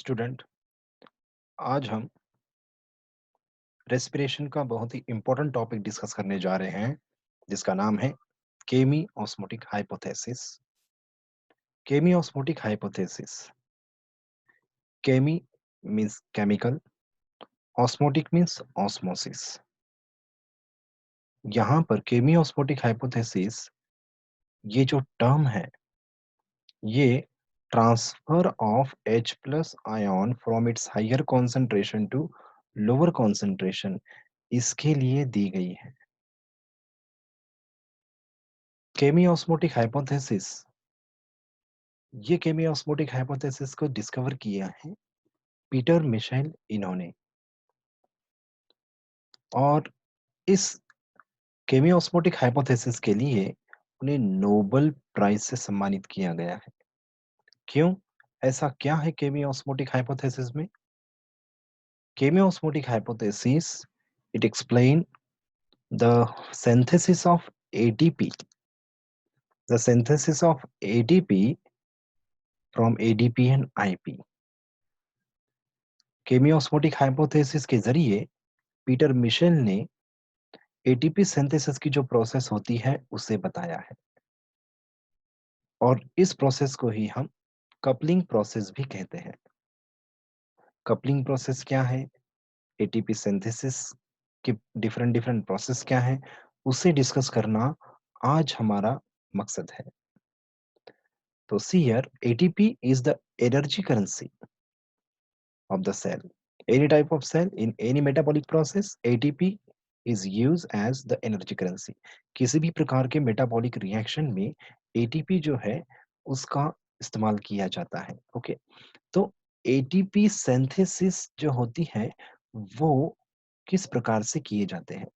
Student. आज हम respiration का बहुत ही इम्पोर्टेंट टॉपिक डिस्कस करने जा रहे हैं जिसका नाम है chemiosmotic hypothesis. Chemiosmotic hypothesis. Chemi means chemical, osmotic means osmosis. यहाँ पर केमी ऑस्मोटिक हाइपोथेसिस ये जो टर्म है ये transfer of H plus ion from its higher concentration to lower concentration इसके लिए दी गई है। केमी ऑस्मोटिक हाइपोथेसिस, ये केमी ऑस्मोटिक हाइपोथेसिस को डिस्कवर किया है पीटर मिशेल इन्होंने, और इस केमी ऑस्मोटिक हाइपोथेसिस के लिए उन्हें नोबेल प्राइज से सम्मानित किया गया है। क्यों? ऐसा क्या है केमी ऑस्मोटिक हाइपोथेसिस में? Chemiosmotic hypothesis it explain the synthesis of ATP, the synthesis of ATP from ADP and IP। Chemiosmotic hypothesis के जरिए पीटर मिशेल ने एटीपी सिंथेसिस की जो प्रोसेस होती है उसे बताया है, और इस प्रोसेस को ही हम कपलिंग प्रोसेस भी कहते हैं। कपलिंग प्रोसेस क्या है, एटीपी सिंथेसिस के डिफरेंट डिफरेंट प्रोसेस क्या है, उसे डिस्कस करना आज हमारा मकसद है। तो see here, ATP is the energy currency of the cell. Any type of cell in any metabolic process, ATP is used as the energy currency। किसी भी प्रकार के मेटाबॉलिक रिएक्शन में एटीपी जो है उसका इस्तेमाल किया जाता है। ओके, तो एटीपी सिंथेसिस जो होती है वो किस प्रकार से किए जाते हैं?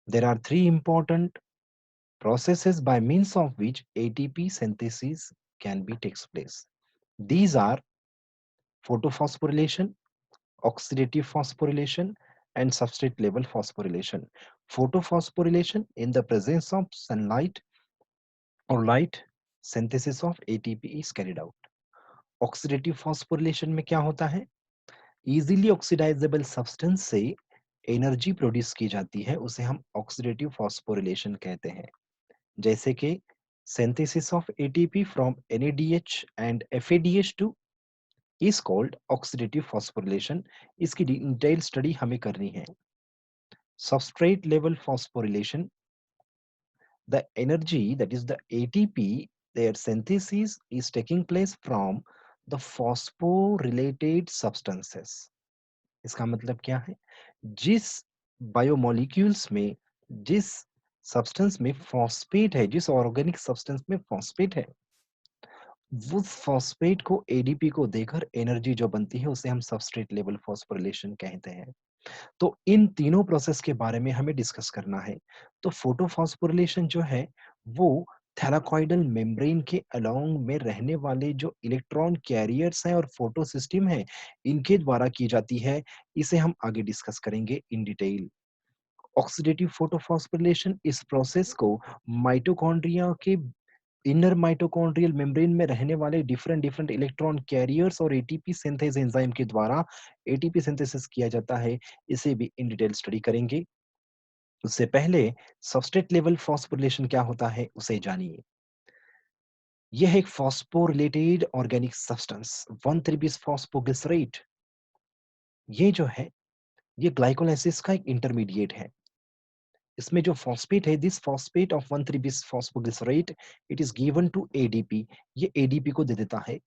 There are three important processes by means of which ATP synthesis can be takes place. These are photophosphorylation, oxidative phosphorylation, and substrate level phosphorylation। Photophosphorylation in the presence of sunlight or light, synthesis of ATP is carried out। Oxidative phosphorylation में क्या होता है? Easily oxidizable substance से energy produce की जाती है, उसे हम ऑक्सीडेटिव फॉस्फोरिलेशन कहते हैं। जैसे कि synthesis of ATP from NADH and FADH2 is called oxidative phosphorylation। इसकी डिटेल स्टडी हमें करनी है। Substrate level phosphorylation, the energy, that is the ATP, their synthesis is taking place from the phosphorylated substances। इसका मतलब क्या है? जिस biomolecules में, जिस सब्सटेंस में फॉस्फेट है, जिस ऑर्गेनिक सब्सटेंस में फॉस्फेट है, उस फॉस्फेट को एडीपी को देकर एनर्जी जो बनती है उसे हम सबस्ट्रेट लेवल फॉस्फोरिलेशन कहते हैं। तो इन तीनों प्रोसेस के बारे में हमें डिस्कस करना है। तो फोटोफॉस्फोरिलेशन जो है वो थैलाकॉइडल मेम्ब्रेन के अलोंग में रहने वाले जो इलेक्ट्रॉन कैरियर्स हैं और फोटो सिस्टम है, इनके द्वारा की जाती है। इसे हम आगे डिस्कस करेंगे इन डिटेल। ऑक्सीडेटिव फोटोफॉस्फोरिलेशन, इस प्रोसेस को माइटोकॉन्ड्रिया के इनर माइटोकॉन्ड्रियल मेम्ब्रेन में रहने वाले डिफरेंट डिफरेंट इलेक्ट्रॉन कैरियर्स और एटीपी सिंथेस एंजाइम के द्वारा एटीपी सिंथेसिस किया जाता है। इसे भी इन डिटेल स्टडी करेंगे। उससे पहले सबस्ट्रेट लेवल फॉस्फोरिलेशन क्या होता है उसे जानिए। यह एक phosphorylated organic substance 1,3-bis phosphoglycerate, ये जो है ये ग्लाइकोलाइसिस का एक इंटरमीडिएट है। इसमें जो फॉस्फेट है, this phosphate of 1,3-bis phosphoglycerate it is given to ADP. ये एडीपी को दे देता है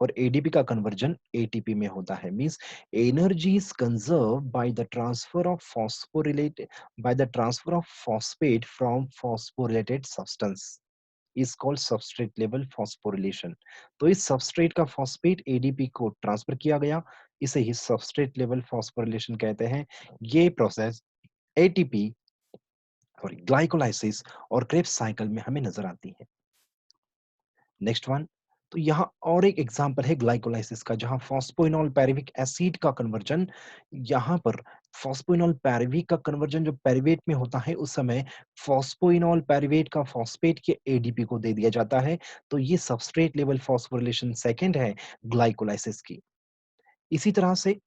और एडीपी का कन्वर्जन एटीपी में होता है। Means energy is conserve by the transfer of phosphorylate by the transfer of phosphate from phosphorylated substance is called substrate level phosphorylation. तो इस सबस्ट्रेट का फॉस्फेट एडीपी को ट्रांसफर किया गया, इसे ही सबस्ट्रेट लेवल फॉस्फोरिलेशन कहते हैं। ये प्रोसेस एटीपी सॉरी ग्लाइकोलाइसिस और क्रेब्स साइकिल में हमें नजर आती है। नेक्स्ट वन, तो यहाँ और एक एग्जांपल है ग्लाइकोलाइसिस का, जहां फॉस्फोइनोल पैरिविक एसिड का कन्वर्जन, यहाँ पर फॉस्फोइनोल पैरिविक का कन्वर्जन जो पैरिवेट में होता है उस समय फॉस्फोइनोल पैरिवेट का फॉस्फेट के एडीपी को दे दिया जाता है। तो ये सबस्ट्रेट लेवल फॉस्फोरिलेशन सेकंड है ग्लाइकोलाइसिस की। इसी तरह से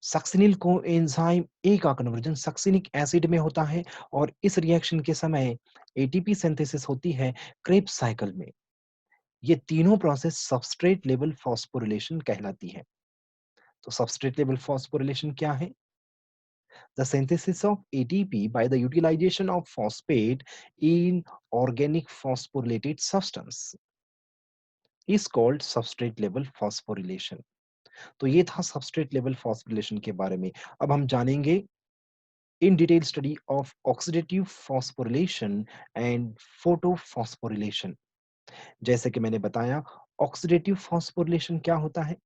सक्सिनिल कोएंजाइम ए का कन्वर्जन सक्सिनिक एसिड में होता है और इस रिएक्शन के समय एटीपी सिंथेसिस होती है क्रेब्स साइकिल में। ये तीनों प्रोसेस सबस्ट्रेट लेवल फॉस्फोरिलेशन कहलाती है। तो सबस्ट्रेट लेवल फॉस्फोरिलेशन क्या है? The synthesis of ATP by the utilization of phosphate in organic phosphorylated substance is called substrate level phosphorylation. तो ये था substrate level phosphorylation के बारे में। अब हम जानेंगे in detail study of oxidative phosphorylation and photophosphorylation. जैसे कि मैंने बताया oxidative phosphorylation क्या होता है?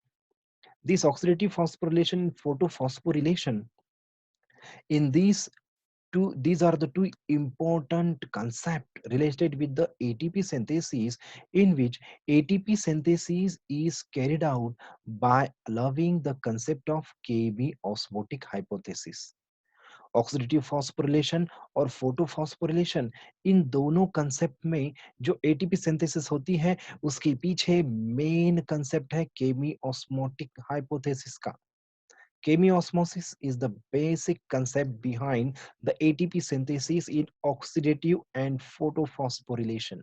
This oxidative phosphorylation and photophosphorylation in these are the two important concepts related with the ATP synthesis, in which ATP synthesis is carried out by allowing the concept of Kb osmotic hypothesis. Oxidative phosphorylation और photophosphorylation, इन दोनों concept में जो ATP synthesis होती है उसके पीछे main concept है chemiosmotic hypothesis का। Chemiosmosis is the basic concept behind the ATP synthesis in oxidative and photophosphorylation.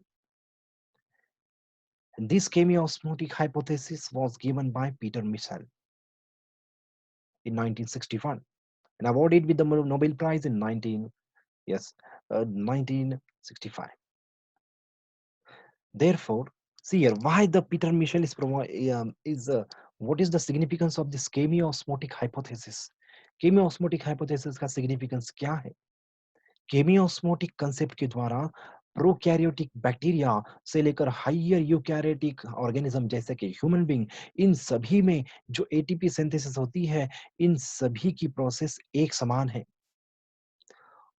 This chemiosmotic hypothesis was given by Peter Michel in 1961 and awarded with the Nobel Prize in 1965. Therefore, see here why the Peter Michel is what is the significance of this chemiosmotic hypothesis? Chemiosmotic hypothesis का significance क्या है? केमियोस्मोटिक concept के द्वारा prokaryotic bacteria से लेकर higher eukaryotic organism जैसे कि human being, इन सभी में जो एटीपी सिंथेसिस होती है, इन सभी की प्रोसेस एक समान है।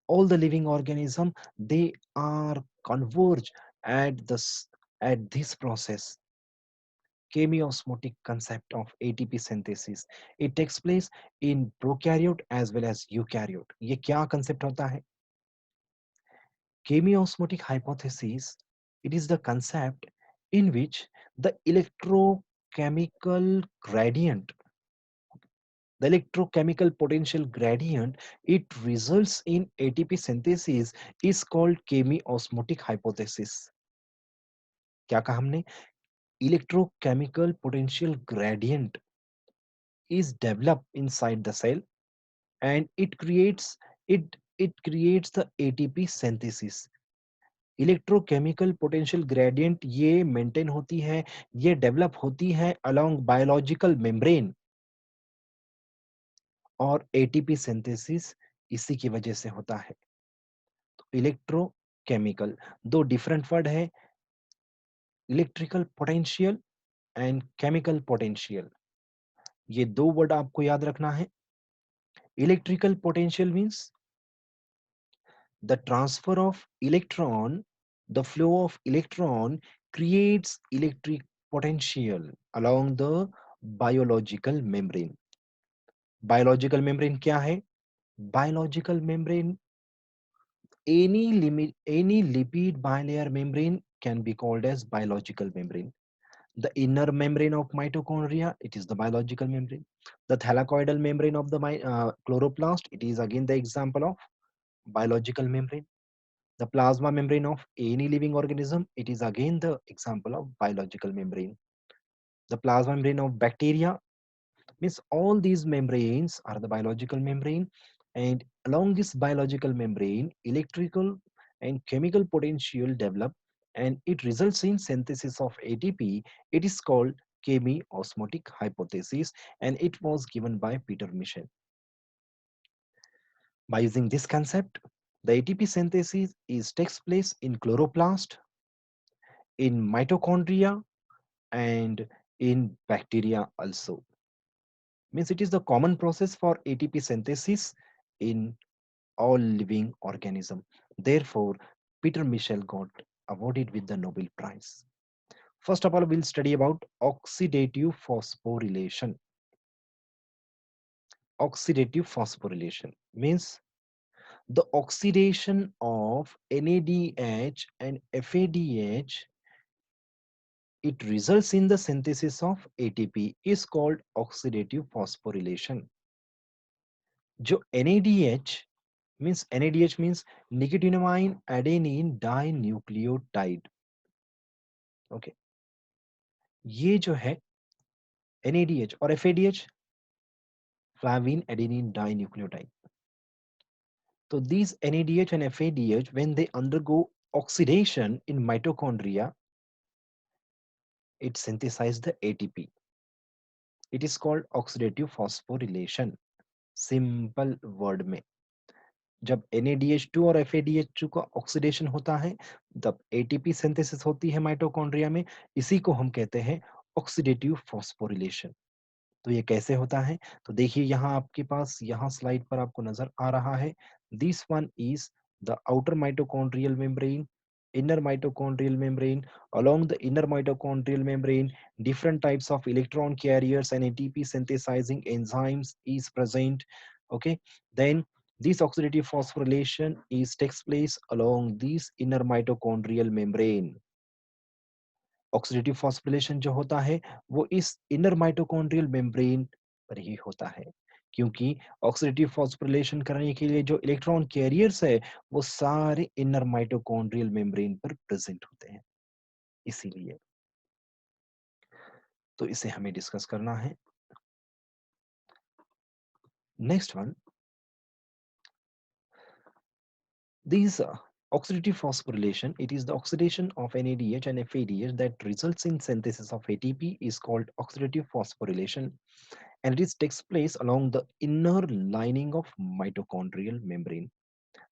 All the living organism they are converge at at this process, chemiosmotic concept of ATP synthesis, it takes place in prokaryote as well as eukaryote। ये क्या कंसेप्ट होता है? Chemiosmotic hypothesis, it is the concept in which the gradient, electrochemical potential gradient, it results in ATP synthesis is called chemiosmotic hypothesis। क्या कहा हमने? Electrochemical potential gradient is developed inside the cell and it creates the ATP synthesis। Electrochemical potential gradient ये maintain होती है, ये develop होती है along biological membrane और एटीपी सिंथेसिस इसी की वजह से होता है। तो इलेक्ट्रोकेमिकल, दो डिफरेंट वर्ड है, electrical potential and chemical potential. ये दो वर्ड आपको याद रखना है। Electrical potential means the transfer of electron, the flow of electron creates electric potential along the biological membrane। Biological membrane क्या है? Biological membrane, any lipid bilayer membrane can be called as biological membrane। The inner membrane of mitochondria, it is the biological membrane। The thylakoidal membrane of the chloroplast, it is again the example of biological membrane। The plasma membrane of any living organism, it is again the example of biological membrane। The plasma membrane of bacteria, means all these membranes are the biological membrane, and along this biological membrane, electrical and chemical potential develop, and it results in synthesis of ATP. It is called chemiosmotic hypothesis, and it was given by Peter Michel. By using this concept, the ATP synthesis is takes place in chloroplast, in mitochondria, and in bacteria also. Means it is the common process for ATP synthesis in all living organism. Therefore, Peter Michel got awarded with the Nobel Prize. First of all, we'll study about oxidative phosphorylation. Oxidative phosphorylation means the oxidation of NADH and FADH it results in the synthesis of ATP is called oxidative phosphorylation. जो NADH means nicotinamide adenine dinucleotide. Okay, ये जो है NADH और FADH flavin adenine dinucleotide. So these NADH and FADH, when they undergo oxidation in mitochondria, it synthesizes the ATP. It is called oxidative phosphorylation. Simple word में, जब NADH2 और FADH2 का oxidation होता है तब ATP सिंथेसिस होती है mitochondria में, इसी को हम कहते हैं ऑक्सीडेटिव फॉस्फोरिलेशन। तो ये कैसे होता है? तो देखिए यहाँ आपके पास यहाँ स्लाइड पर आपको नजर आ रहा है, this one is the outer mitochondrial membrane, inner mitochondrial membrane. Along the inner mitochondrial membrane, different types of electron carriers and ATP synthesizing enzymes is present. Okay, then this oxidative phosphorylation is takes place along this inner mitochondrial membrane. Oxidative phosphorylation जो होता है वो इस inner mitochondrial membrane पर ही होता है, क्योंकि oxidative phosphorylation करने के लिए जो इलेक्ट्रॉन कैरियर्स है वो सारे इनर माइटोकॉन्ड्रियल मेम्ब्रेन पर प्रेजेंट होते हैं, इसीलिए तो इसे हमें डिस्कस करना है। Next one, these oxidative phosphorylation, it is the oxidation of NADH and FADH that results in synthesis of ATP is called oxidative phosphorylation, and it takes place along the inner lining of mitochondrial membrane.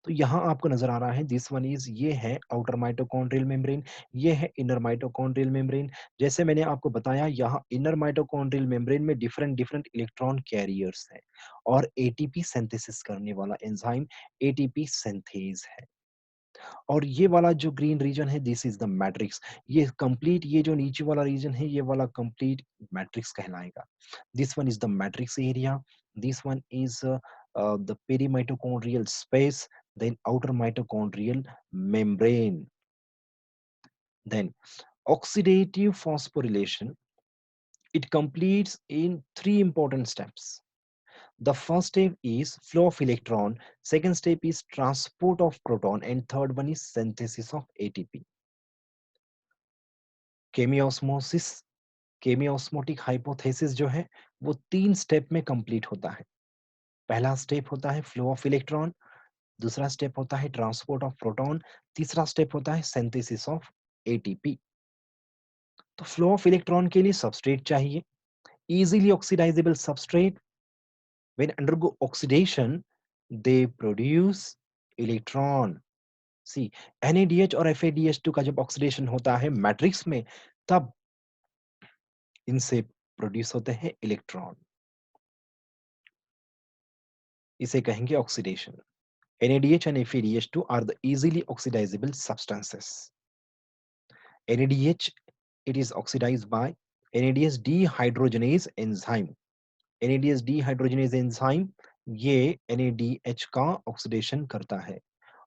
तो यहाँ आपको नजर आ रहा है this one is, ये है outer mitochondrial membrane, ये है इनर माइटोकॉन्ड्रियल मेम्ब्रेन। जैसे मैंने आपको बताया यहाँ इनर माइटोकॉन्ड्रियल मेम्ब्रेन में डिफरेंट डिफरेंट इलेक्ट्रॉन कैरियर्स हैं और एटीपी सिंथेसिस करने वाला एंजाइम एटीपी सिंथेज है। और ये वाला जो ग्रीन रीजन है दिस इज द मैट्रिक्स, ये कंप्लीट, ये जो नीचे वाला रीजन है ये वाला कंप्लीट मैट्रिक्स कहलाएगा। This one is the matrix area, this one is the perimitochondrial space, then outer mitochondrial membrane. Then oxidative phosphorylation, it completes in three important steps. The first step is flow of electron, second step is transport of proton, and third one is synthesis of ATP. Chemiosmosis, chemiosmotic hypothesis जो है वो तीन step में complete होता है। पहला step होता है फ्लो ऑफ इलेक्ट्रॉन, दूसरा स्टेप होता है ट्रांसपोर्ट ऑफ प्रोटॉन, तीसरा स्टेप होता है सिंथेसिस ऑफ एटीपी। तो फ्लो ऑफ इलेक्ट्रॉन के लिए सबस्ट्रेट चाहिए, easily oxidizable substrate. When undergo oxidation they produce electron. See, NADH और FADH2 का जब ऑक्सीडेशन होता है मैट्रिक्स में तब इनसे प्रोड्यूस होते हैं इलेक्ट्रॉन, इसे कहेंगे oxidation. NADH and FADH2 are the easily oxidizable substances. NADH, it is oxidized by NADH dehydrogenase enzyme. NADH dehydrogenase enzyme ये NADH का ऑक्सीडेशन करता है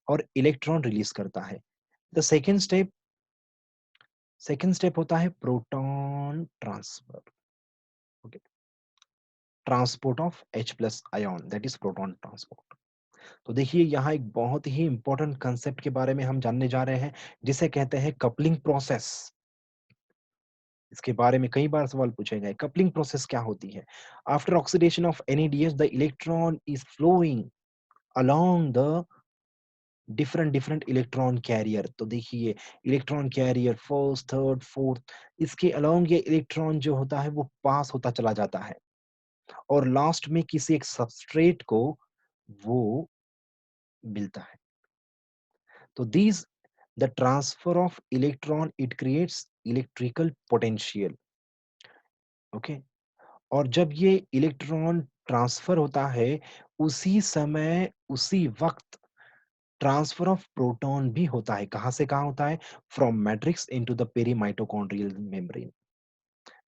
और इलेक्ट्रॉन रिलीज करता है। द सेकेंड स्टेप होता है proton transfer, okay, transport of H plus ion, that is proton transport. तो देखिए यहाँ एक बहुत ही इंपॉर्टेंट कंसेप्ट के बारे में हम जानने जा रहे हैं जिसे कहते हैं कपलिंग प्रोसेस। इसके बारे में कई बार सवाल पूछे गए, कपलिंग प्रोसेस क्या होती है? After oxidation of NADH the electron is flowing along the different electron carrier. तो देखिए electron carrier first third fourth, इसके अलोंग ये इलेक्ट्रॉन जो होता है वो पास होता चला जाता है और लास्ट में किसी एक सबस्ट्रेट को वो मिलता है। तो this the transfer of electron it creates electrical potential, okay. और जब ये इलेक्ट्रॉन ट्रांसफर होता है उसी समय उसी वक्त ट्रांसफर ऑफ प्रोटॉन भी होता है। कहां से कहां होता है? From matrix into the perimitochondrial membrane,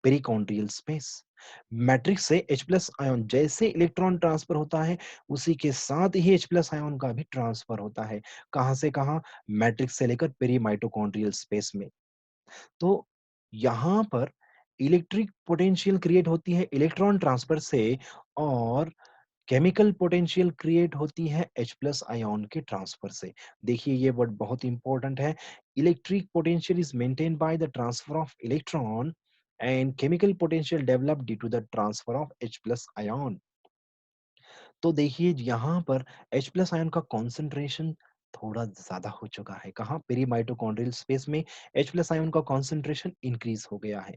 perichondrial space. Matrix से H प्लस आयन जैसे इलेक्ट्रॉन ट्रांसफर होता है उसी के साथ ही H प्लस आयन का भी ट्रांसफर होता है। कहां से कहां? मैट्रिक्स से लेकर पेरीमाइटोकॉन्ड्रियल स्पेस में। तो यहाँ पर इलेक्ट्रिक पोटेंशियल क्रिएट होती है इलेक्ट्रॉन ट्रांसफर से, और केमिकल पोटेंशियल क्रिएट होती है H प्लस आयन के ट्रांसफर से। देखिए ये वर्ड बहुत इंपॉर्टेंट है। Electric potential is maintained by the transfer of electron and chemical potential develop due to the transfer of H plus ion. तो देखिए यहाँ पर H प्लस आयन का कॉन्सेंट्रेशन थोड़ा ज्यादा हो चुका है। कहाँ? पेरी माइटोकॉन्ड्रियल स्पेस में H प्लस आयन का कॉन्सेंट्रेशन इंक्रीज हो गया है।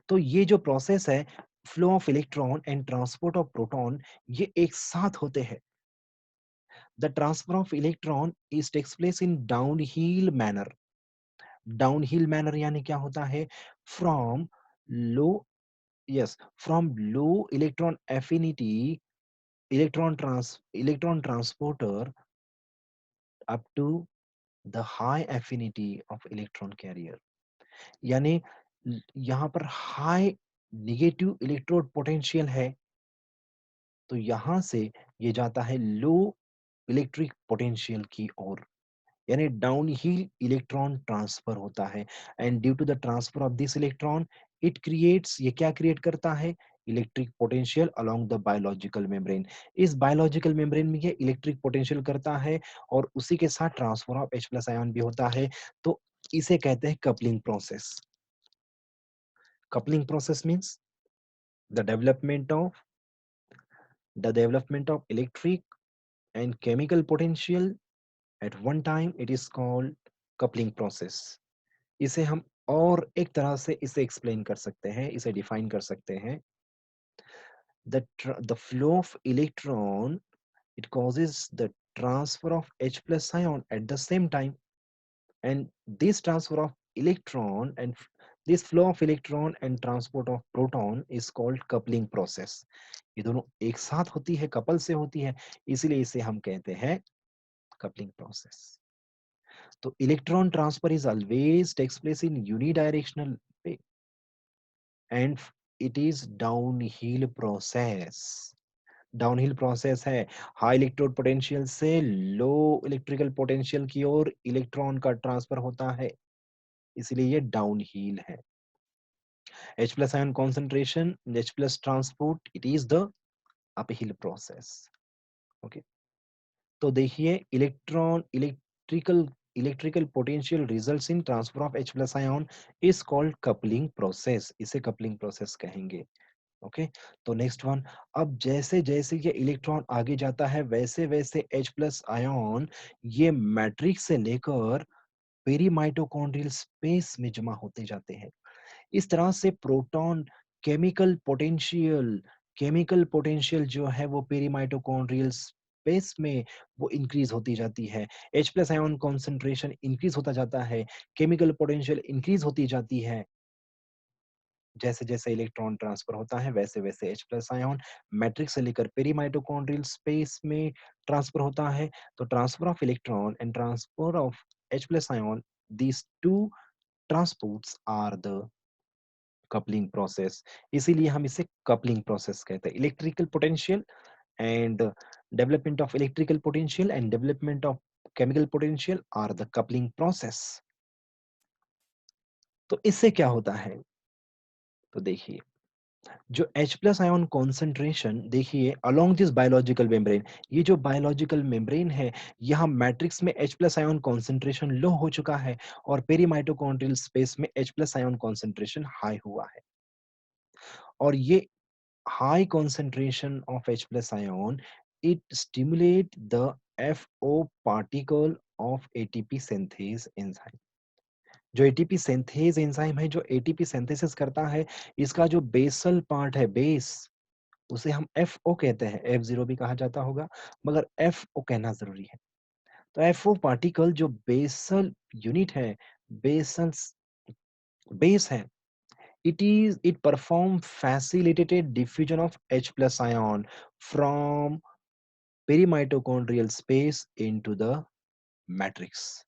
तो ये जो प्रोसेस है, flow of electron and transport of proton, ये एक साथ होते हैं। The transfer of electron is takes place in downhill manner. Downhill manner यानी क्या होता है? From low, yes, from low electron affinity electron transporter up to the high affinity of electron carrier. यानी यहाँ पर हाई नेगेटिव इलेक्ट्रोड पोटेंशियल है, तो यहां से ये जाता है लो इलेक्ट्रिक पोटेंशियल की ओर, यानी डाउन हिल इलेक्ट्रॉन ट्रांसफर होता है। And due to the transfer of this electron, it creates, ये क्या क्रिएट करता है? Electric potential along the biological membrane. इस बायोलॉजिकल मेम्ब्रेन में ये इलेक्ट्रिक पोटेंशियल करता है, और उसी के साथ transfer of H plus ion भी होता है। तो इसे कहते हैं coupling process. Coupling process means the development of electric and chemical potential at one time, it is called coupling process. इसे हम और एक तरह से इसे एक्सप्लेन कर सकते हैं, इसे डिफाइन कर सकते हैं। The flow of electron, it causes the transfer of H plus ion at the same time, and this transfer of electron and this flow of electron and transport of proton is called coupling process. ये दोनों एक साथ होती है, couple से होती है, इसीलिए इसे हम कहते हैं coupling process. So electron transfer is always takes place in unidirectional way, and it is downhill process. Downhill process है, हाई इलेक्ट्रोड पोटेंशियल से लो इलेक्ट्रिकल पोटेंशियल की ओर इलेक्ट्रॉन का ट्रांसफर होता है, इसलिए ये डाउनहिल है। H plus ion concentration, H plus transport, it is the uphill process. Okay. तो देखिए electrical potential results in transfer of H plus ion is called coupling process, इसे कपलिंग प्रोसेस कहेंगे। ओके, तो नेक्स्ट वन, अब जैसे जैसे ये electron आगे जाता है, वैसे वैसे H प्लस आयन ये मैट्रिक्स से लेकर पेरी माइटोकॉन्ड्रियल स्पेस में जमा होते जाते हैं। इस तरह से प्रोटॉन केमिकल पोटेंशियल जो है वो पेरी माइटोकॉन्ड्रियल स्पेस में वो इंक्रीज होती जाती है। H plus ion concentration increase होता जाता है, केमिकल पोटेंशियल इंक्रीज होती जाती है। जैसे जैसे इलेक्ट्रॉन ट्रांसफर होता है, वैसे वैसे H प्लस आयन मैट्रिक्स से लेकर पेरी माइटोकॉन्ड्रियल स्पेस में ट्रांसफर होता है। तो transfer of electron and transfer of H plus ion, these two transports are the coupling process, इसीलिए हम इसे कपलिंग प्रोसेस कहते हैं। Electrical potential and development of electrical potential and development of chemical potential are the coupling process. तो इससे क्या होता है? तो देखिए, जो H प्लस आयन कॉन्सेंट्रेशन, देखिए अलोंग दिस बायोलॉजिकल मेम्ब्रेन, ये जो बायोलॉजिकल मेम्ब्रेन है, यहाँ मैट्रिक्स में H प्लस आयन कॉन्सेंट्रेशन लो हो चुका है, और पेरी माइटोकॉन्ड्रियल स्पेस में H plus ion concentration high हुआ है। और ये high concentration of H plus ion, it stimulate the FO particle of ATP synthase enzyme। जो एटीपी सिंथेज एंजाइम है, जो एटीपी सिंथेसिस करता है, इसका जो बेसल पार्ट है, बेस, उसे हम एफओ कहते हैं। F0 भी कहा जाता होगा, मगर एफओ कहना जरूरी है। तो एफओ पार्टिकल जो बेसल यूनिट है, बेसल बेस है, it perform facilitated diffusion of H plus ion from perimitochondrial space into the matrix।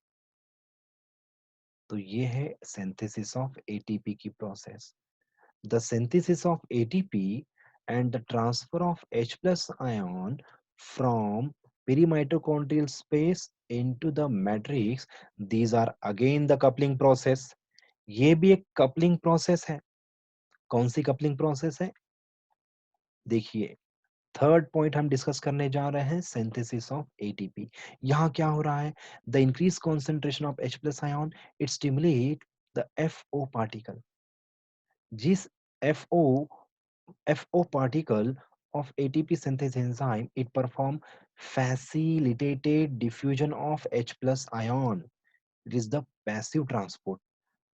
तो ये है synthesis of ATP की process। The synthesis of ATP and the transfer of H plus ion from perimitochondrial space into the matrix, these are again the coupling process। ये भी एक coupling process है। कौन सी coupling process है? देखिए, third point हम discuss करने जा रहे हैं, सिंथेसिस ऑफ एटीपी। यहाँ क्या हो रहा है? The increase concentration of H plus ion, it stimulate the FO particle. जिस FO FO particle of ATP synthase enzyme, it perform facilitated diffusion of H plus ion. It is the passive transport.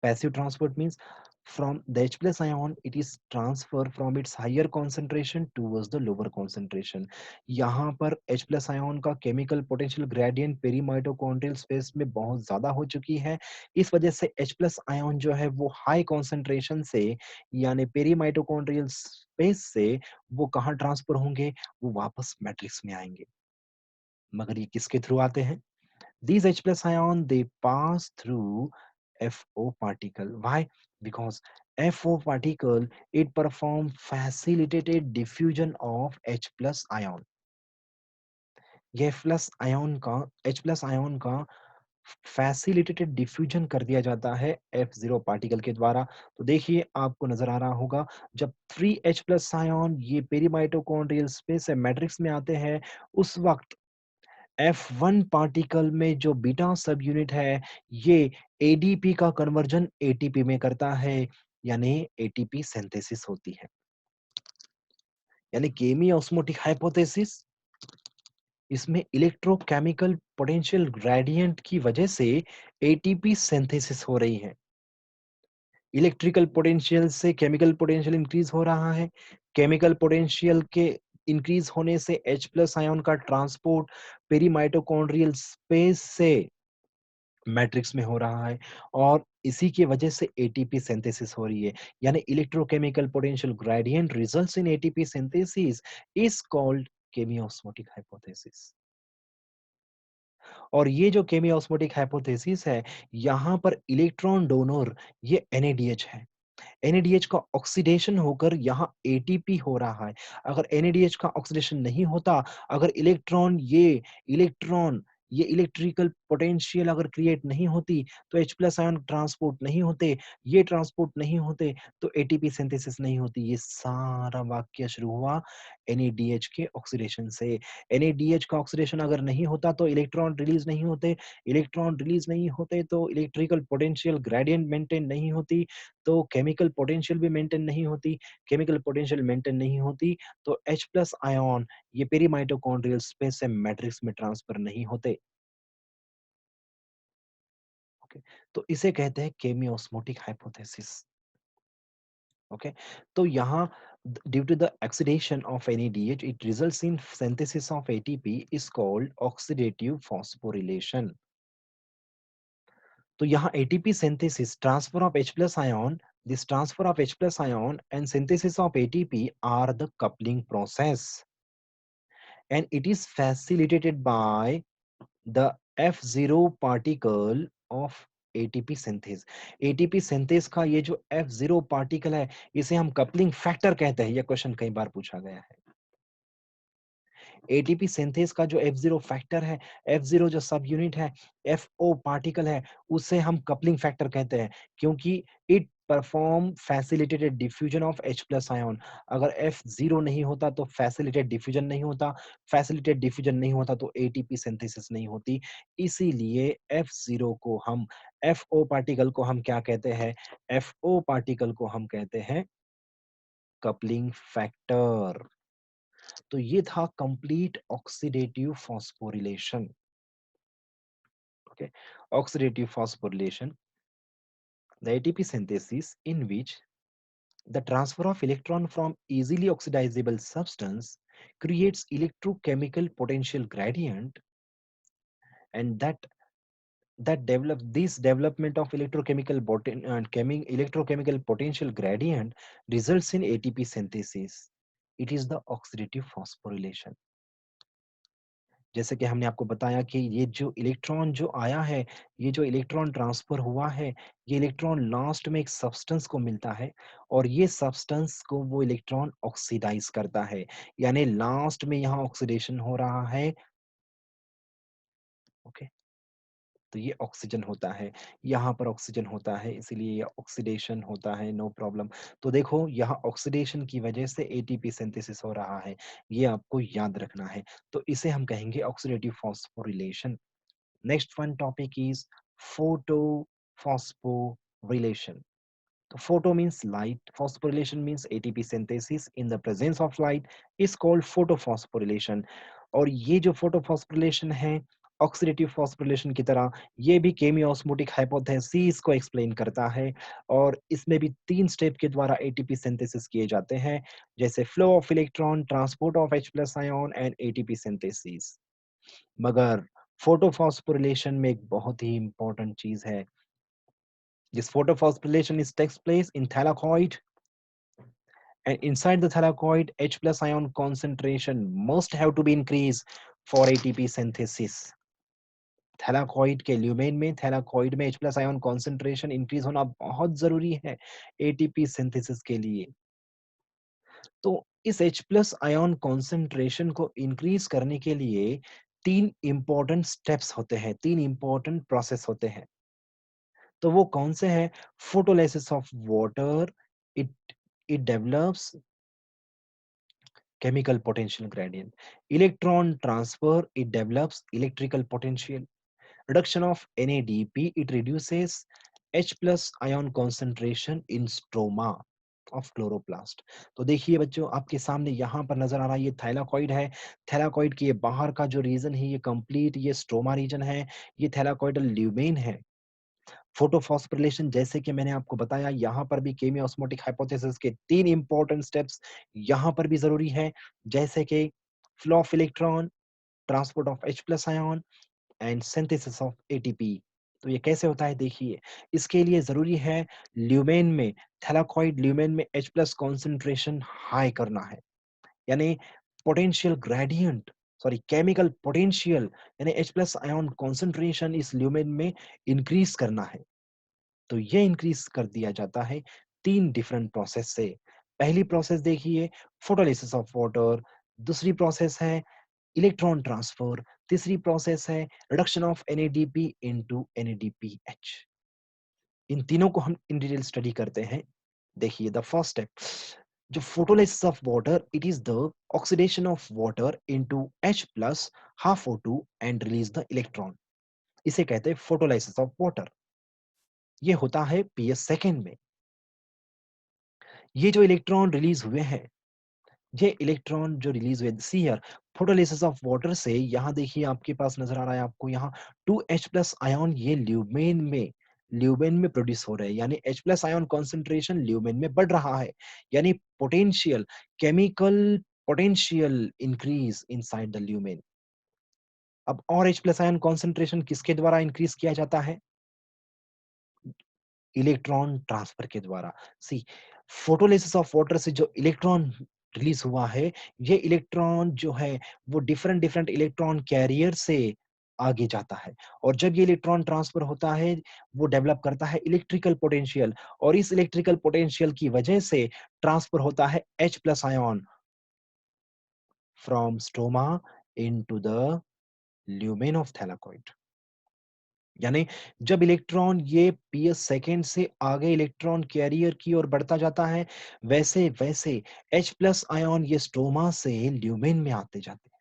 Passive transport means from the H plus ion, it is transfer from its higher concentration towards the lower concentration. यहाँ पर H plus ion का chemical potential gradient पेरीमाइटोकॉन्ड्रियल space में बहुत ज्यादा हो चुकी है। इस वजह से H plus ion जो है वो हाई concentration से यानी पेरीमाइटोकॉन्ड्रियल स्पेस से वो कहाँ ट्रांसफर होंगे? वो वापस मैट्रिक्स में आएंगे। मगर ये किसके थ्रू आते हैं? These H plus ion they pass through FO particle. Why? Because FO particle it perform facilitated diffusion of H plus ion. ये प्लस आयन का H प्लस आयन का फैसिलिटेटेड डिफ्यूजन कर दिया जाता है F0 पार्टिकल के द्वारा। तो देखिए आपको नजर आ रहा होगा जब 3H प्लस आयन ये पेरीमाइटोकॉन्ड्रियल स्पेस से मैट्रिक्स में आते हैं उस वक्त F1 पार्टिकल में जो बीटा सब यूनिट है ये एडीपी का कन्वर्जन एटीपी में करता है यानी एटीपी सिंथेसिस होती है यानी केमी ऑस्मोटिक हाइपोथेसिस इसमें इलेक्ट्रोकेमिकल पोटेंशियल ग्रेडियंट की वजह से एटीपी सिंथेसिस हो रही है इलेक्ट्रिकल पोटेंशियल से केमिकल पोटेंशियल इंक्रीज हो रहा है केमिकल पोटेंशियल के इंक्रीज होने से H प्लस आयन का ट्रांसपोर्ट पेरीमाइटोकॉन्ड्रियल स्पेस से मैट्रिक्स में हो रहा है और इसी की वजह से एटीपी सिंथेसिस हो रही है यानी electrochemical potential gradient results in ATP synthesis is called chemiosmotic hypothesis और ये जो केमियोस्मोटिक हाइपोथेसिस है यहाँ पर इलेक्ट्रॉन डोनर ये NADH है NADH का ऑक्सीडेशन होकर यहाँ एटीपी हो रहा है अगर NADH का ऑक्सीडेशन नहीं होता अगर इलेक्ट्रॉन ये इलेक्ट्रिकल पोटेंशियल अगर क्रिएट नहीं होती तो H प्लस आयन ट्रांसपोर्ट नहीं होते ये ट्रांसपोर्ट नहीं होते तो एटीपी सिंथेसिस नहीं होती ये सारा वाक्य शुरू हुआ NADH के ऑक्सीडेशन से NADH का ऑक्सीडेशन अगर नहीं होता तो इलेक्ट्रॉन रिलीज नहीं होते इलेक्ट्रॉन रिलीज नहीं होते तो इलेक्ट्रिकल पोटेंशियल ग्रेडियंट मेंटेन नहीं होती तो केमिकल पोटेंशियल भी मेंटेन नहीं होती केमिकल पोटेंशियल मेंटेन नहीं होती तो H प्लस आयन ये पेरीमाइटोकॉन्ड्रियल स्पेस से मैट्रिक्स में ट्रांसफर नहीं होते ओके तो इसे कहते हैं केमियोस्मोटिक हाइपोथेसिस ओके तो यहाँ due to the oxidation of NADH it results in synthesis of ATP is called oxidative phosphorylation तो यहाँ ATP synthesis transfer of H plus ion this transfer of H plus ion and synthesis of ATP are the coupling process and it is facilitated by the F0 particle of ATP synthase ATP synthase का ये जो F0 particle है इसे हम coupling factor कहते हैं यह question कई बार पूछा गया है एटीपी सिंथेस का जो F0 फैक्टर है F0 जो सब यूनिट है FO पार्टिकल है उसे हम कपलिंग फैक्टर कहते हैं क्योंकि it perform facilitated diffusion of H plus ion अगर F0 नहीं होता तो फैसिलिटेटेड डिफ्यूजन नहीं होता फैसिलिटेटेड डिफ्यूजन नहीं होता तो एटीपी सिंथेसिस नहीं होती इसीलिए F0 को हम FO पार्टिकल को हम क्या कहते हैं FO पार्टिकल को हम कहते हैं कपलिंग फैक्टर तो ये था complete oxidative phosphorylation okay oxidative phosphorylation the ATP synthesis in which the transfer of electron from easily oxidizable substance creates electrochemical potential gradient and that develop this development of electrochemical potential gradient results in ATP synthesis it is the oxidative phosphorylation जैसे कि हमने आपको बताया कि ये जो electron जो आया है, ये जो इलेक्ट्रॉन ट्रांसफर हुआ है, ये इलेक्ट्रॉन लास्ट में एक सब्सटेंस को मिलता है और ये सब्सटेंस को वो इलेक्ट्रॉन ऑक्सीडाइज करता है। यानी लास्ट में यहाँ ऑक्सीडेशन हो रहा है, ओके? तो ये ऑक्सीजन होता है, यहाँ पर ऑक्सीजन होता है, इसीलिए ये ऑक्सीडेशन होता है, नो प्रॉब्लम। तो देखो यहाँ ऑक्सीडेशन की वजह से एटीपी सिंथेसिस हो रहा है, ये आपको याद रखना है। तो इसे हम कहेंगे oxidative phosphorylation. Next one topic is photo phosphorylation. तो photo means light, phosphorylation means ATP synthesis in the presence of light is called photophosphorylation। और ये जो photophosphorylation है ऑक्सीडेटिव फॉस्फोरिलेशन की तरह ये भी केमियोस्मोटिक हाइपोथेसिस को एक्सप्लेन करता है और इसमें भी 3 स्टेप के द्वारा एटीपी सिंथेसिस किए जाते हैं जैसे flow of electron, transport of H plus ion and ATP synthesis. मगर फोटोफॉस्फोरिलेशन में एक बहुत ही इंपॉर्टेंट चीज है। This photophosphorylation is takes place in thylakoid, and inside the thylakoid, H plus ion concentration must have to be increased for ATP synthesis. Thylakoid के lumen में thylakoid में H plus ion concentration increase होना बहुत जरूरी है ATP synthesis के लिए। तो इस H प्लस आयन कॉन्सेंट्रेशन को इंक्रीज करने के लिए 3 इंपॉर्टेंट स्टेप्स होते हैं, 3 इंपॉर्टेंट प्रोसेस होते हैं। तो वो कौन से हैं? Photolysis of water, it it develops chemical potential gradient. Electron transfer, it develops electrical potential. Reduction of NADP, it reduces H plus ion concentration in stroma of chloroplast। तो देखिए बच्चों आपके सामने यहाँ पर नजर आ रहा है ये थैलाकॉइड है। थैलाकॉइड के ये बाहर का जो रीजन है ये कंप्लीट ये स्ट्रोमा रीजन है, ये थैलाकॉइडल ल्यूमेन है। फोटोफॉस्फोरिलेशन जैसे कि मैंने आपको बताया यहाँ पर भी केमी ऑस्मोटिक हाइपोथेसिस के 3 इंपॉर्टेंट स्टेप्स यहाँ पर भी जरूरी है जैसे कि flow of electron, transport of H plus ion and synthesis of ATP. तो ये कैसे होता है देखिए, इसके लिए जरूरी है ल्यूमेन में थैलाकॉइड ल्यूमेन में H प्लस कॉन्सेंट्रेशन हाई करना है, यानी potential gradient sorry chemical potential यानी H प्लस आयन कॉन्सेंट्रेशन इस ल्यूमेन में इंक्रीज करना है। तो ये इंक्रीज कर दिया जाता है 3 डिफरेंट प्रोसेस से। पहली प्रोसेस देखिए फोटोलिसिस ऑफ वाटर, दूसरी प्रोसेस है इलेक्ट्रॉन ट्रांसफर, तीसरी प्रोसेस है reduction of NADP into NADPH। इन तीनों को हम इन डिटेल स्टडी करते हैं। देखिए द फर्स्ट स्टेप जो photolysis of water it is the oxidation of water into H plus half O2 and release the electron. इसे कहते हैं फोटोलाइसिस ऑफ वाटर। ये होता है PS सेकेंड में। ये जो इलेक्ट्रॉन रिलीज हुए हैं, ये इलेक्ट्रॉन जो रिलीज हुए see here photolysis of water से यहाँ देखिए आपके पास नजर आ रहा है आपको यहाँ 2H प्लस आयन ये ल्यूमेन में प्रोड्यूस हो रहे हैं, यानी H plus ion concentration lumen में बढ़ रहा है, यानी potential chemical potential increase inside the lumen. अब और H प्लस आयन कॉन्सेंट्रेशन किसके द्वारा इंक्रीज किया जाता है? इलेक्ट्रॉन ट्रांसफर के द्वारा। सी फोटोलिसिस ऑफ वाटर से जो इलेक्ट्रॉन रिलीज हुआ है, ये इलेक्ट्रॉन जो है वो डिफरेंट डिफरेंट इलेक्ट्रॉन कैरियर से आगे जाता है और जब ये इलेक्ट्रॉन ट्रांसफर होता है वो डेवलप करता है इलेक्ट्रिकल पोटेंशियल और इस इलेक्ट्रिकल पोटेंशियल की वजह से ट्रांसफर होता है H plus ion from stroma into the lumen of thylakoid. यानी जब इलेक्ट्रॉन ये PS सेकेंड से आगे इलेक्ट्रॉन कैरियर की ओर बढ़ता जाता है, वैसे वैसे H प्लस आयन ये स्ट्रोमा से ल्यूमेन में आते जाते हैं।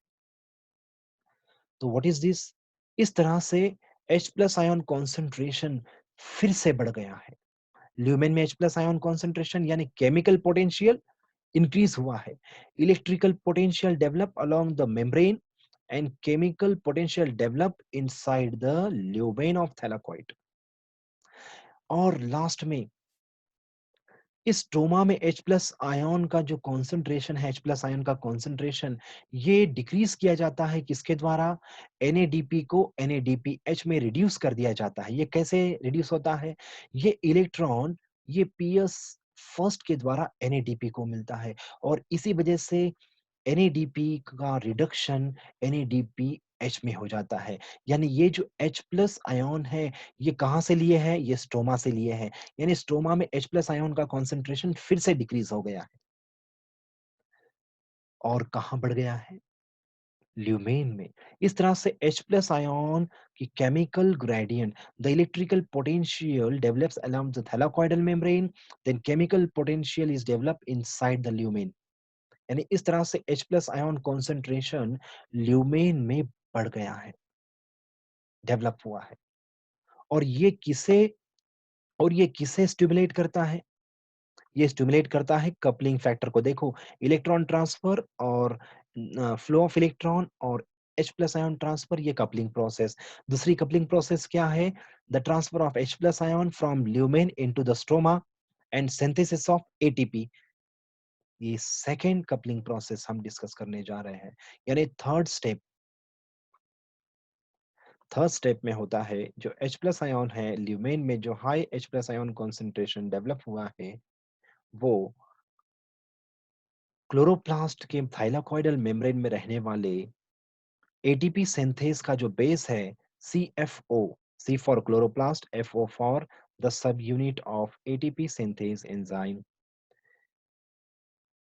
तो व्हाट इज दिस? इस तरह से H प्लस आयन कॉन्सेंट्रेशन फिर से बढ़ गया है। ल्यूमेन में H प्लस आयन कॉन्सेंट्रेशन यानी केमिकल पोटेंशियल इंक्रीज हुआ है, electrical potential develop along the membrane and chemical potential develop inside the lumen of thylakoid. और लास्ट में इस स्ट्रोमा में H प्लस आयन का जो कॉन्सेंट्रेशन है, H प्लस आयन का कॉन्सेंट्रेशन ये डिक्रीज किया जाता है किसके द्वारा? NADP को NADPH में रिड्यूस कर दिया जाता है। ये कैसे रिड्यूस होता है? ये इलेक्ट्रॉन ये PS फर्स्ट के द्वारा NADP को मिलता है और इसी वजह से NADP का रिडक्शन NADPH में हो जाता है। यानी ये जो H प्लस आयन है, ये कहाँ से लिए है? ये स्ट्रोमा से लिए है। यानी स्ट्रोमा में H प्लस आयन का कॉन्सेंट्रेशन फिर से डिक्रीज हो गया है। और कहाँ बढ़ गया है? ल्यूमेन में। इस तरह से H प्लस आयन की chemical gradient, the electrical potential develops along the thylakoidal membrane, then chemical potential is developed inside the lumen. यानी इस तरह से H plus ion concentration lumen में बढ़ गया है, डेवलप हुआ है। और ये किसे और ये किसे स्टिमुलेट करता है? ये स्टिमुलेट करता है कपलिंग फैक्टर को। देखो, इलेक्ट्रॉन ट्रांसफर और फ्लो ऑफ इलेक्ट्रॉन और H प्लस आयन ट्रांसफर, ये कपलिंग प्रोसेस। दूसरी कपलिंग प्रोसेस क्या है? The transfer of H plus ion from lumen into the stroma and synthesis of ATP. ये सेकंड कपलिंग प्रोसेस हम discuss करने जा रहे हैं। यानी थर्ड स्टेप में होता है जो H प्लस आयन है, ल्यूमेन में जो high H plus ion concentration develop हुआ है, वो क्लोरोप्लास्ट के थाइलाकोइडल मेम्ब्रेन में रहने वाले एटीपी सिंथेज का जो बेस है, CFO, C for chloroplast, FO for the sub unit of ATP synthase enzyme.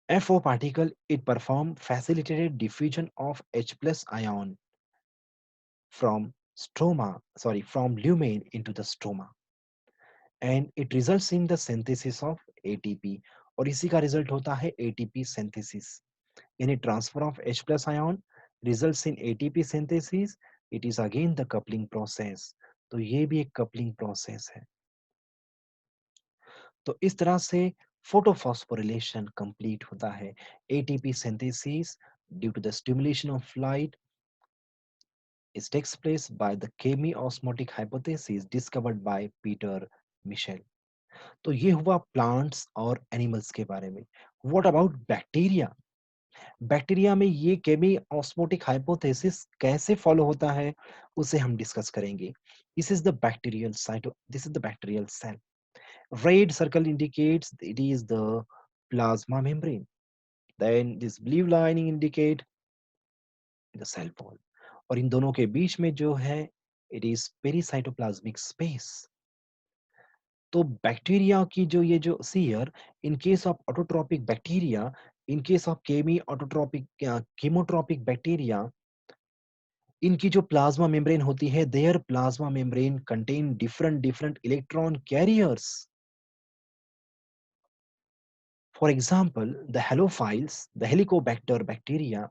FO particle, it perform facilitated diffusion of H plus ion from lumen into the stroma, and it results in the synthesis of ATP। और इसी का result होता है ATP synthesis। यानी transfer of H plus ion results in ATP synthesis, it is again the coupling process। तो ये भी एक कपलिंग प्रोसेस है। तो इस तरह से फोटोफॉस्फोरिलेशन कंप्लीट होता है। ATP synthesis due to the stimulation of light is takes place by the chemiosmotic hypothesis discovered by Peter Michel। तो ये हुआ प्लांट्स और एनिमल्स के बारे में। What about bacteria? बैक्टीरिया में ये केमी ऑस्मोटिक हाइपोथेसिस कैसे फॉलो होता है, उसे हम डिस्कस करेंगे। This is the bacterial cell. Red circle indicates it is the plasma membrane, then this blue lining indicate the cell wall, और इन दोनों के बीच में जो है, इट इज पेरीसाइटोप्लाज्मिक स्पेस। तो बैक्टीरिया की जो ये जो सीयर, in case of autotrophic bacteria, in case of chemotrophic bacteria, इनकी जो प्लाज्मा मेम्ब्रेन होती है, their plasma membrane contain different different electron carriers. For example the halophiles, the Helicobacter bacteria,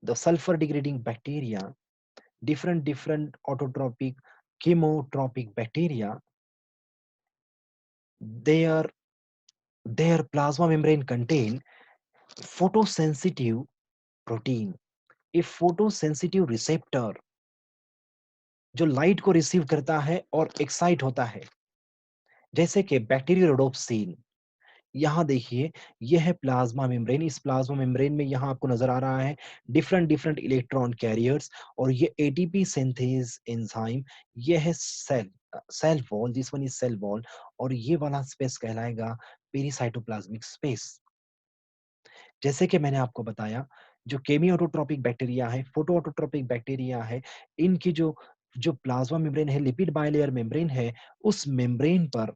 the sulphur degrading bacteria, different different autotropic chemotropic bacteria, their their plasma membrane contain photosensitive protein, a photosensitive receptor जो light को receive करता है और excite होता है, जैसे कि बैक्टीरियोरोडोप्सिन। यहाँ देखिए, यह है प्लाज्मा मेम्ब्रेन। इस प्लाज्मा मेम्ब्रेन में यहाँ आपको नजर आ रहा है डिफरेंट डिफरेंट इलेक्ट्रॉन कैरियर्स, और ये एटीपी सिंथेज एंजाइम। ये है cell wall, this one is cell wall, और ये वाला स्पेस कहलाएगा पेरीसाइटोप्लाज्मिक स्पेस। जैसे कि मैंने आपको बताया, जो केमी ऑटोट्रोपिक बैक्टीरिया है, फोटो ऑटोट्रोपिक बैक्टीरिया है, इनकी जो जो प्लाज्मा मेम्ब्रेन है, लिपिड बाइलेयर मेम्ब्रेन है, उस मेम्ब्रेन पर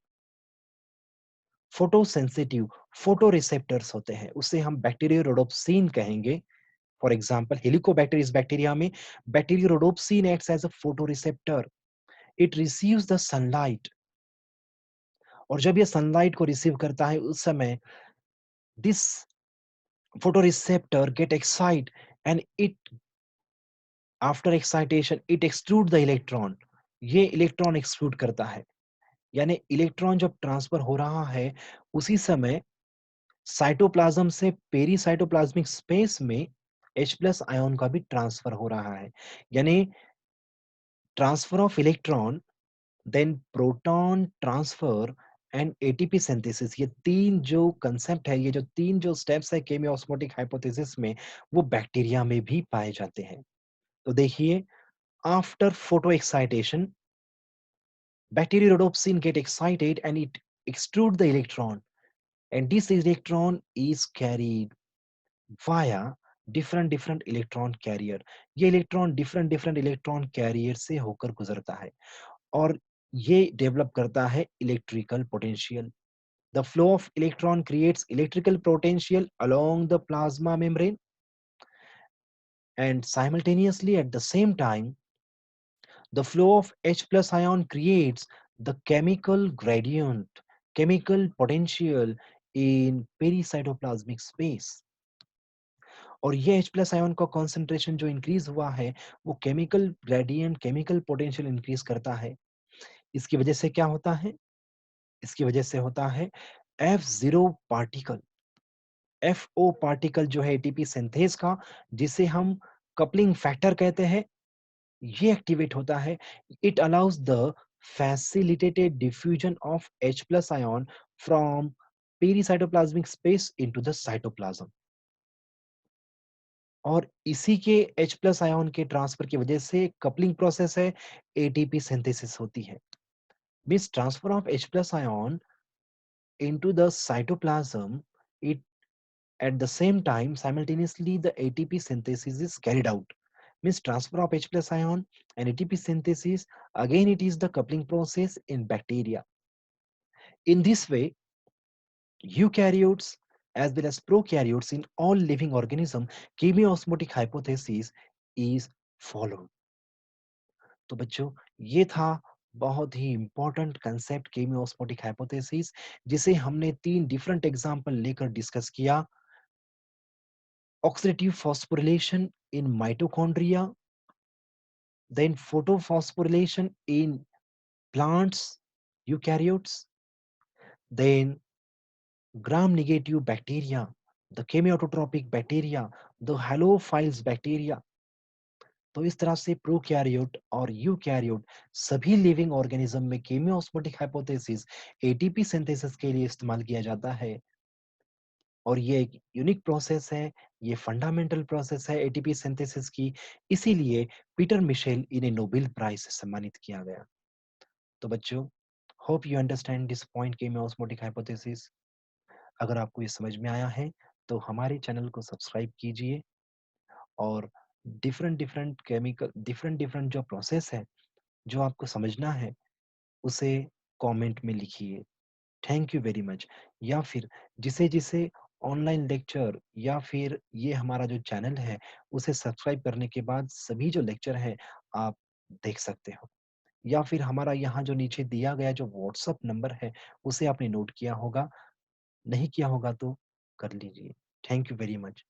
फोटोसेंसिटिव फोटो रिसेप्टर्स होते हैं, उसे हम बैक्टीरियोरोडोप्सिन कहेंगे। फॉर एग्जांपल हेलिकोबैक्टर इस बैक्टीरिया में bacteriorhodopsin acts as a photo receptor. It receives the sunlight, और जब ये सनलाइट को रिसीव करता है, उस समय this photo receptor get excite, and it after excitation it extrude the electron. ये इलेक्ट्रॉन एक्सट्रूड करता है। यानी इलेक्ट्रॉन जब ट्रांसफर हो रहा है, उसी समय साइटोप्लाज्म से पेरीसाइटोप्लाज्मिक स्पेस में H प्लस आयन का भी ट्रांसफर हो रहा है। यानी transfer of electron, then proton transfer and ATP synthesis, ये तीन जो कंसेप्ट है, ये जो तीन जो स्टेप्स है केमियोस्मोटिक हाइपोथेसिस में, वो बैक्टीरिया में भी पाए जाते हैं। तो देखिए, after photo excitation bacteriorhodopsin get excited and it extrude the electron, and this electron is carried via different different electron carrier. ये electron different different electron carrier से होकर गुजरता है, और ये डेवलप करता है electrical potential. The flow of electron creates electrical potential along the plasma membrane, and simultaneously at the same time the flow of H plus ion creates the chemical gradient, chemical potential in pericytoplasmic space. और ये H plus ion का concentration जो increase हुआ है वो chemical gradient chemical potential increase करता है। इसकी वजह से क्या होता है? इसकी वजह से होता है F0 पार्टिकल, FO पार्टिकल जो है एटीपी सिंथेज का, जिसे हम कपलिंग फैक्टर कहते हैं, ये एक्टिवेट होता है। It allows the facilitated diffusion of H plus ion from pericytoplasmic space into the cytoplasm. और इसी के H प्लस आयन के ट्रांसफर की वजह से कपलिंग प्रोसेस है, एटीपी सिंथेसिस होती है। Means transfer of H plus ion into the cytoplasm, it at the same time simultaneously the ATP synthesis is carried out. Means transfer of H plus ion and ATP synthesis, again it is the coupling process in bacteria. In this way, eukaryotes as well as prokaryotes in all living organism, chemiosmotic hypothesis is followed. तो बच्चों ये था बहुत ही important concept केमियोस्मोटिक hypothesis, जिसे हमने 3 different example लेकर discuss किया। Oxidative phosphorylation in mitochondria, then photophosphorylation in plants, eukaryotes, then gram-negative bacteria, the chemiautotropic bacteria, the halophiles bacteria। तो इस तरह से प्रोकैरियोट और यूकैरियोट सभी लिविंग ऑर्गेनिज्म में केमियोस्मोटिक हाइपोथेसिस एटीपी सिंथेसिस के लिए इस्तेमाल किया जाता है। और ये एक यूनिक प्रोसेस है, ये फंडामेंटल प्रोसेस है एटीपी सिंथेसिस की, इसीलिए पीटर मिशेल इन्हें नोबेल प्राइज से सम्मानित किया गया। तो बच्चों, hope you understand this point chemiosmotic hypothesis. अगर आपको ये समझ में आया है तो हमारे चैनल को सब्सक्राइब कीजिए और different different chemical different different जो प्रोसेस है जो आपको समझना है उसे कमेंट में लिखिए। Thank you very much. या फिर जिसे जिसे ऑनलाइन लेक्चर या फिर ये हमारा जो चैनल है उसे सब्सक्राइब करने के बाद सभी जो लेक्चर है आप देख सकते हो। या फिर हमारा यहाँ जो नीचे दिया गया जो व्हाट्सएप नंबर है उसे आपने नोट किया होगा, नहीं किया होगा तो कर लीजिए। Thank you very much.